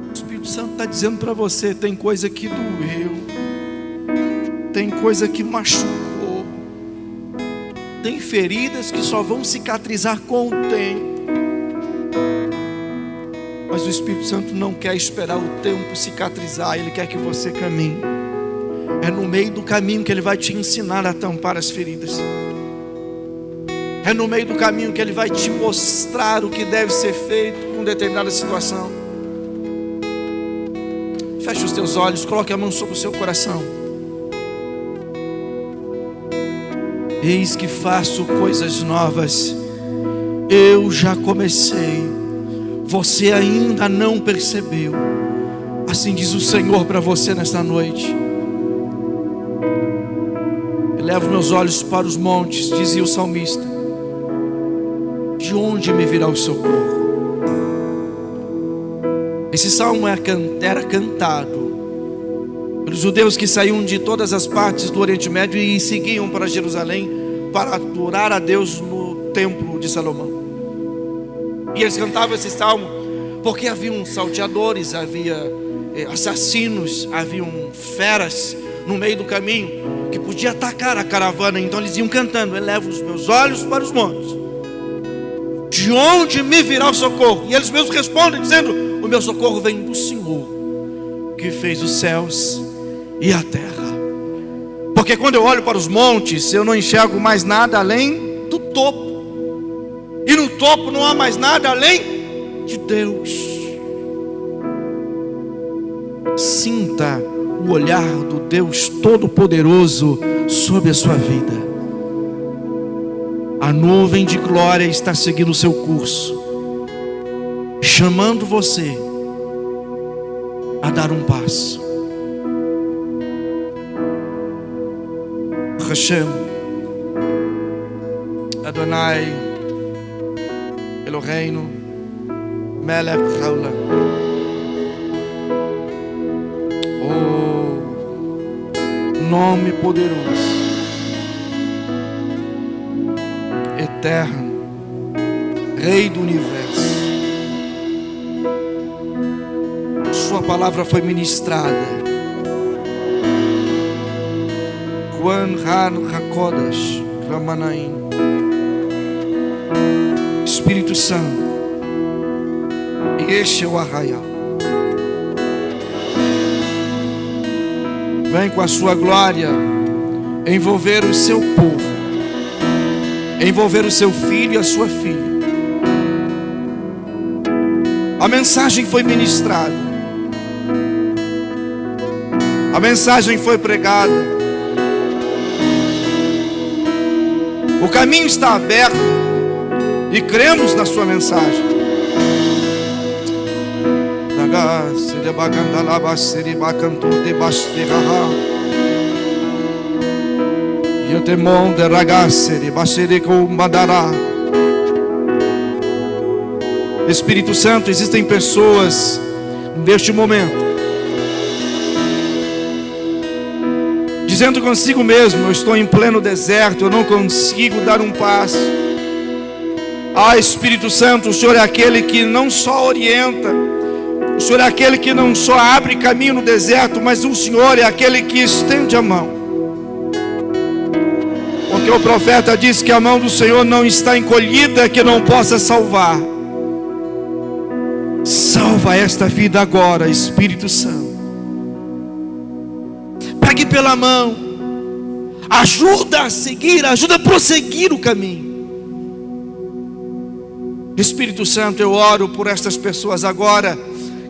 O Espírito Santo está dizendo para você: tem coisa que doeu, tem coisa que machucou, tem feridas que só vão cicatrizar com o tempo. Mas o Espírito Santo não quer esperar o tempo cicatrizar, Ele quer que você caminhe. É no meio do caminho que Ele vai te ensinar a tampar as feridas. É no meio do caminho que Ele vai te mostrar o que deve ser feito com determinada situação. Feche os teus olhos, coloque a mão sobre o seu coração. Eis que faço coisas novas, eu já comecei, você ainda não percebeu. Assim diz o Senhor para você nesta noite. Elevo meus olhos para os montes, dizia o salmista: de onde me virá o socorro? Esse salmo era cantado pelos judeus que saíam de todas as partes do Oriente Médio e seguiam para Jerusalém para adorar a Deus no templo de Salomão. E eles cantavam esse salmo porque haviam salteadores, havia assassinos, haviam feras no meio do caminho que podia atacar a caravana. Então eles iam cantando: elevo os meus olhos para os montes, de onde me virá o socorro? E eles mesmos respondem dizendo: o meu socorro vem do Senhor, que fez os céus e a terra. Porque quando eu olho para os montes, eu não enxergo mais nada além do topo, e no topo não há mais nada além de Deus. Sinta o olhar do Deus Todo-Poderoso sobre a sua vida. A nuvem de glória está seguindo o seu curso, chamando você a dar um passo. Hashem, Adonai, Eloheinu, Melech Haolam. Oh, nome poderoso, eterno, Rei do universo. Sua palavra foi ministrada. Quan Han Hakodesh Ramanaim. Espírito Santo, este é o arraial. Vem com a sua glória, envolver o seu povo, envolver o seu filho e a sua filha. A mensagem foi ministrada, a mensagem foi pregada, o caminho está aberto e cremos na sua mensagem. Espírito Santo, existem pessoas neste momento dizendo consigo mesmo: eu estou em pleno deserto, eu não consigo dar um passo. Espírito Santo, o Senhor é aquele que não só orienta, o Senhor é aquele que não só abre caminho no deserto, mas o Senhor é aquele que estende a mão. Porque o profeta diz que a mão do Senhor não está encolhida, que não possa salvar. Salva esta vida agora, Espírito Santo. Pegue pela mão, ajuda a seguir, ajuda a prosseguir o caminho. Espírito Santo, eu oro por estas pessoas agora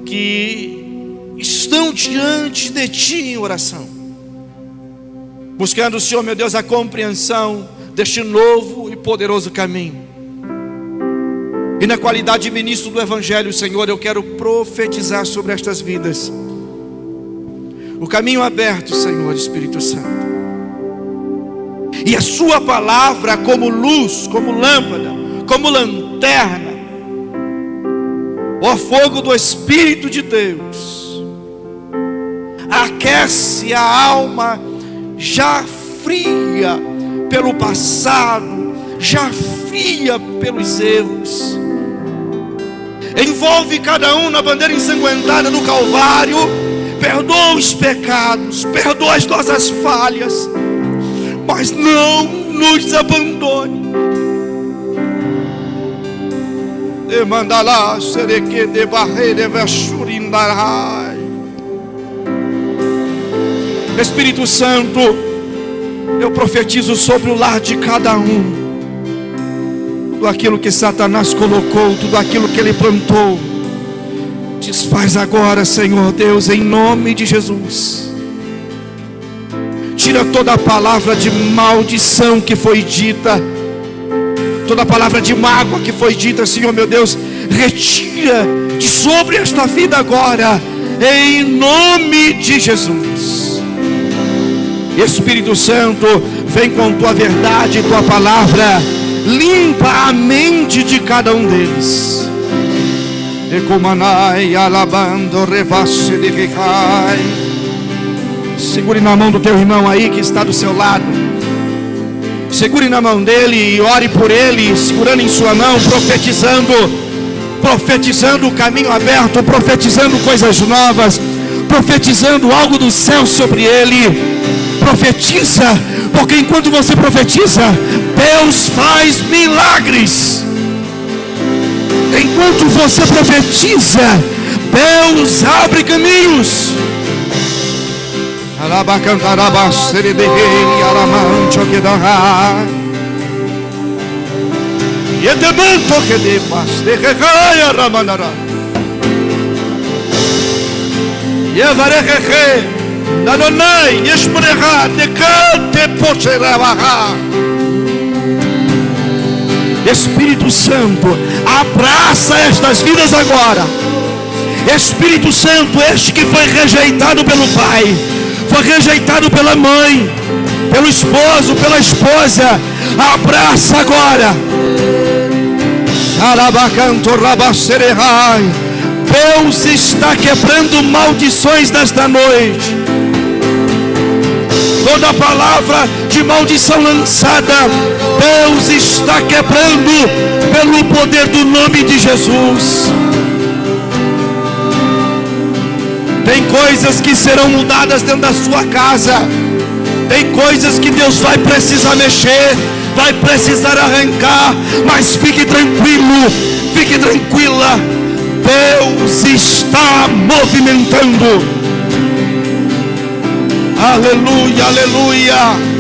que estão diante de Ti em oração, buscando, Senhor meu Deus, a compreensão deste novo e poderoso caminho. E na qualidade de ministro do Evangelho, Senhor, eu quero profetizar sobre estas vidas o caminho aberto, Senhor Espírito Santo, e a Sua palavra como luz, como lâmpada, como lanterna, o fogo do Espírito de Deus, aquece a alma já fria pelo passado, já fria pelos erros. Envolve cada um na bandeira ensanguentada do Calvário. Perdoa os pecados, perdoa as nossas falhas, mas não nos abandone. Espírito Santo, eu profetizo sobre o lar de cada um. Tudo aquilo que Satanás colocou, tudo aquilo que ele plantou, desfaz agora, Senhor Deus, em nome de Jesus. Tira toda a palavra de maldição que foi dita, toda a palavra de mágoa que foi dita, Senhor meu Deus, retira de sobre esta vida agora, em nome de Jesus. Espírito Santo, vem com tua verdade e tua palavra, limpa a mente de cada um deles. Segure na mão do teu irmão aí que está do seu lado. Segure na mão dele e ore por ele, segurando em sua mão, profetizando o caminho aberto, profetizando coisas novas, profetizando algo do céu sobre ele. Profetiza, porque enquanto você profetiza, Deus faz milagres. Enquanto você profetiza, Deus abre caminhos. Espírito Santo, abraça estas vidas agora. Espírito Santo, este que foi rejeitado pelo pai, foi rejeitado pela mãe, pelo esposo, pela esposa, abraça agora. Deus está quebrando maldições nesta noite. Toda palavra de maldição lançada, Deus está quebrando pelo poder do nome de Jesus. Tem coisas que serão mudadas dentro da sua casa. Tem coisas que Deus vai precisar mexer, vai precisar arrancar. Mas fique tranquilo, fique tranquila. Deus está movimentando. Aleluia, aleluia.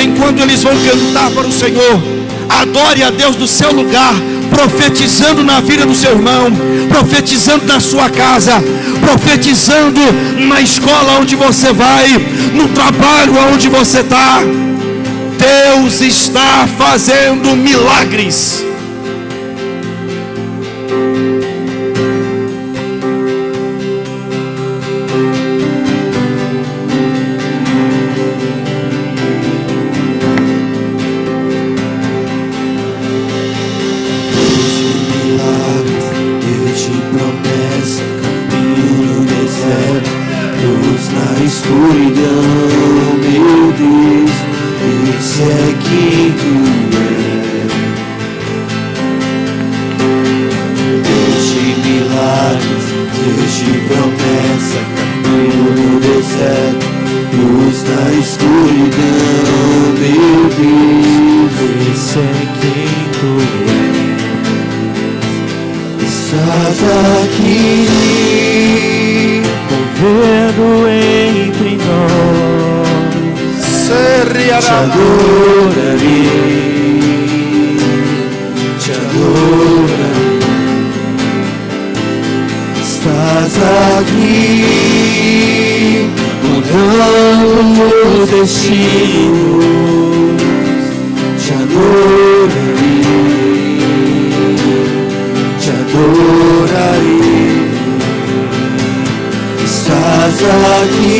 enquanto eles vão cantar para o Senhor, adore a Deus do seu lugar, profetizando na vida do seu irmão, profetizando na sua casa, profetizando na escola onde você vai, no trabalho onde você está. Deus está fazendo milagres. Escuridão, meu Deus, esse é quem tu és. Deus de milagres, Deus de promessa, caminho no deserto, luz na escuridão, meu Deus, esse é quem tu és. Estás aqui, movendo entre nós, te adorarei, te adorarei. Estás aqui, mudando os destinos, te adorarei, te adorarei. Estás aqui,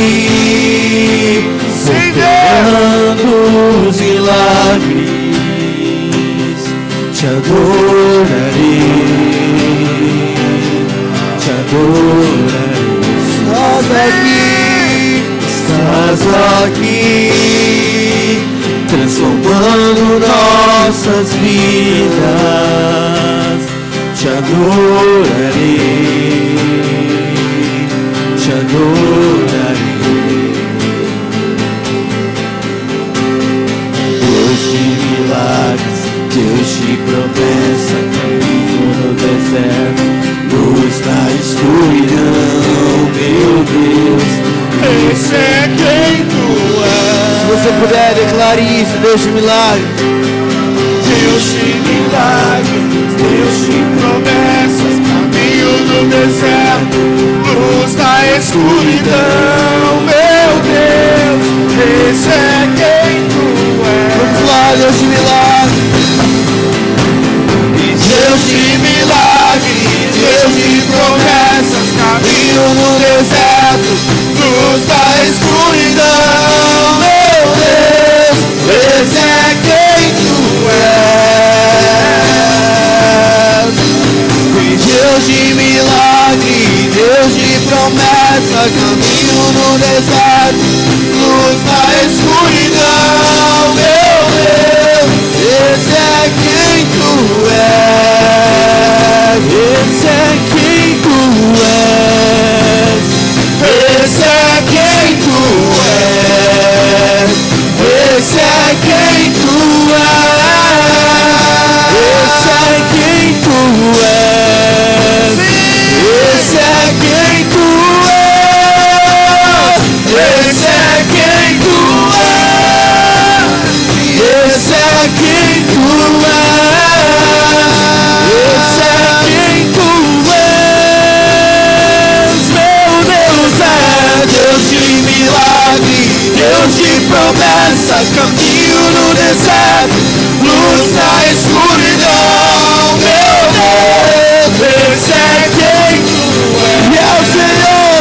operando os milagres, te adorarei, te adorarei. Estás aqui, transformando nossas vidas, te adorarei, te adorarei. Deus de milagres, Deus de promessa, caminho no deserto, luz na escuridão, meu Deus, esse é quem tu és. Se você puder, declare isso, Deus de milagres. Deus de milagres, Deus de promessas, caminho no deserto, luz na escuridão, meu Deus, esse é quem tu és. Vamos lá, Deus de milagres. Deus de milagres, Deus de promessas, caminho no deserto, luz na escuridão, meu Deus, esse é quem tu és. Deus de milagre, Deus de promessa, caminho no deserto, luz na escuridão, meu Deus, esse é quem tu és, esse é quem tu és, esse é quem tu és, esse é quem tu és, esse é quem tu és, esse é quem tu és, esse é quem tu és, esse é quem tu és, esse é quem tu és, meu Deus é Deus de milagre, Deus de promessa, caminho no deserto, luz na escuridão, meu Deus, esse é quem tu és. E é o Senhor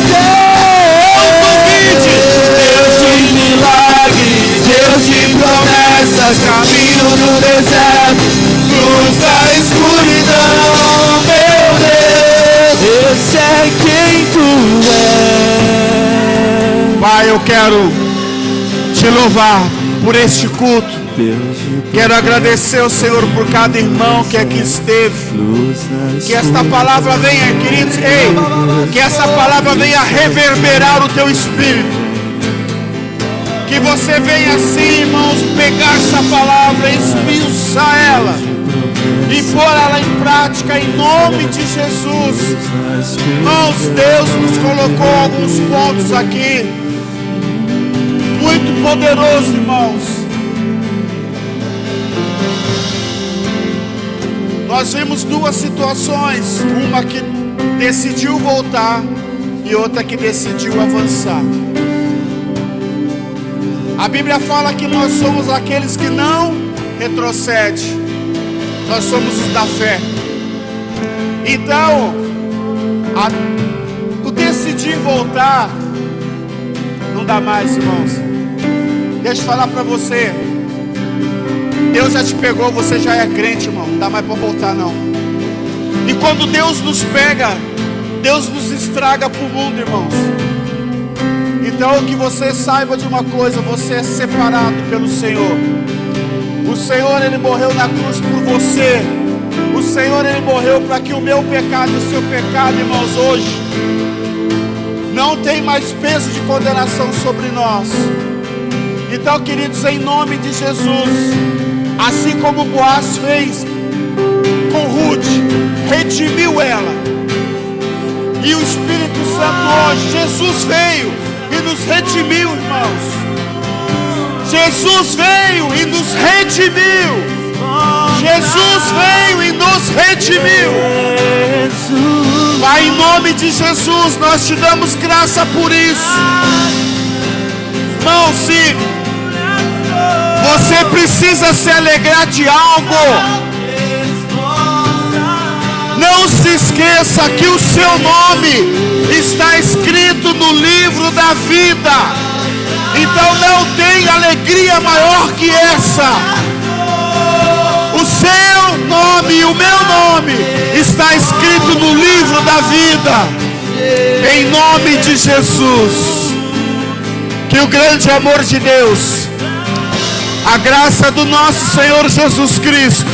Deus de milagres, Deus de promessas, caminho no deserto, luz na escuridão, meu Deus, esse é quem tu és. Pai, eu quero te louvar por este culto. Quero agradecer ao Senhor por cada irmão que aqui esteve. Que esta palavra venha, queridos, que essa palavra venha reverberar o teu espírito. Que você venha assim, irmãos, pegar essa palavra, esmiuçar ela e pôr ela em prática em nome de Jesus. Irmãos, Deus nos colocou alguns pontos aqui muito poderoso, irmãos. Nós vimos duas situações, uma que decidiu voltar e outra que decidiu avançar. A Bíblia fala que nós somos aqueles que não retrocedem, nós somos os da fé. Então, o decidir voltar não dá mais, irmãos. Deixa eu falar para você, Deus já te pegou, você já é crente, irmão. Não dá mais para voltar, não. E quando Deus nos pega, Deus nos estraga para o mundo, irmãos. Então que você saiba de uma coisa: você é separado pelo Senhor. O Senhor, Ele morreu na cruz por você. O Senhor, Ele morreu para que o meu pecado e o seu pecado, irmãos, hoje não tem mais peso de condenação sobre nós. Então, queridos, em nome de Jesus, assim como Boaz fez com Ruth, redimiu ela, e o Espírito Santo hoje, Jesus veio e nos redimiu, irmãos. Jesus veio e nos redimiu. Jesus veio e nos redimiu. Pai, em nome de Jesus, nós te damos graça por isso. Irmão, se você precisa se alegrar de algo, não se esqueça que o seu nome está escrito no livro da vida. Então não tem alegria maior que essa. O seu nome e o meu nome está escrito no livro da vida. Em nome de Jesus. Que o grande amor de Deus, a graça do nosso Senhor Jesus Cristo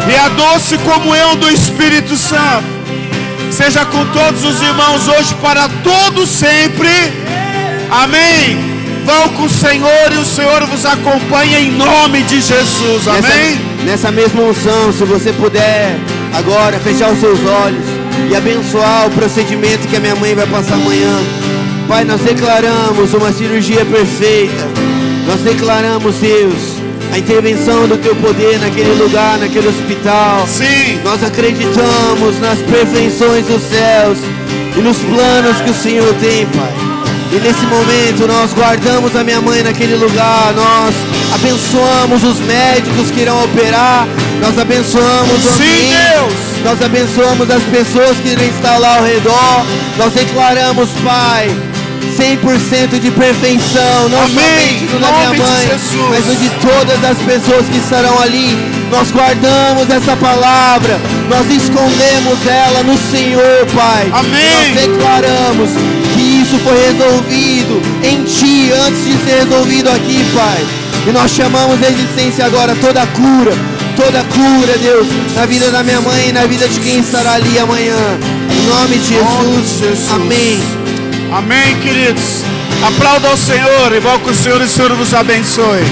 e a doce comunhão do Espírito Santo seja com todos os irmãos hoje para todo sempre. Amém. Vão com o Senhor e o Senhor vos acompanha em nome de Jesus. Amém. Nessa mesma unção, se você puder agora fechar os seus olhos e abençoar o procedimento que a minha mãe vai passar amanhã. Pai, nós declaramos uma cirurgia perfeita. Nós declaramos, Deus, a intervenção do Teu poder naquele lugar, naquele hospital. Sim. Nós acreditamos nas perfeições dos céus e nos planos que o Senhor tem, Pai. E nesse momento nós guardamos a minha mãe naquele lugar. Nós abençoamos os médicos que irão operar. Nós abençoamos o ambiente. Sim, Deus. Nós abençoamos as pessoas que irão estar lá ao redor. Nós declaramos, Pai, 100% de perfeição, não somente do da minha mãe, mas do de todas as pessoas que estarão ali. Nós guardamos essa palavra, nós escondemos ela no Senhor, Pai. Amém. Nós declaramos que isso foi resolvido em Ti antes de ser resolvido aqui, Pai. E nós chamamos a existência agora toda cura, Deus, na vida da minha mãe e na vida de quem estará ali amanhã. Em nome de Jesus. Amém. Amém, queridos. Aplauda ao Senhor e vão com o Senhor e o Senhor vos abençoe.